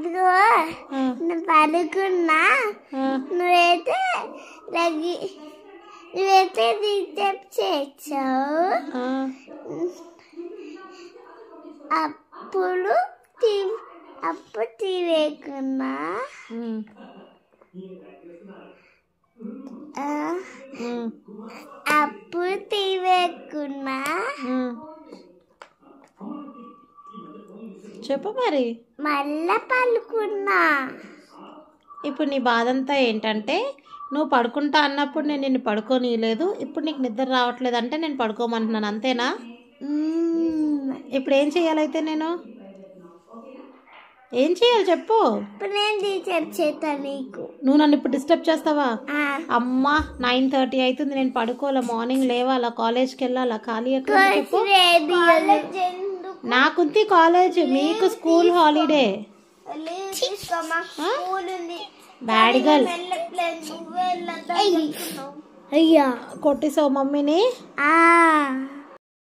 అదిగో నువ్వు పడుకున్నా నువ్వైతే డిస్టర్బ్ చేసావు. అప్పుడు తీవేకున్నా అప్పుడు తీవేకున్నా చెప్పు మరి. మళ్ళా పడుకున్నా. ఇప్పుడు నీ బాధ అంతా ఏంటంటే నువ్వు పడుకుంటా అన్నప్పుడు నేను నిన్ను పడుకోనీయలేదు, ఇప్పుడు నీకు నిద్ర రావట్లేదు అంటే నేను పడుకోమంటున్నాను, అంతేనా? ఇప్పుడు ఏం చేయాలైతే నేను ఏం చేయాలి చెప్పు. నువ్వు నన్ను ఇప్పుడు డిస్టర్బ్ చేస్తావా? అమ్మా 9:30 అవుతుంది, నేను పడుకోవాలా, మార్నింగ్ లేవాలా, కాలేజ్కి వెళ్ళాలా, ఖాళీ ఎక్కడ చెప్పు. నాకుంది కాలేజ్, మీకు స్కూల్ హాలిడే. Bad girl. అయ్యా కొట్టేసావు మమ్మీని.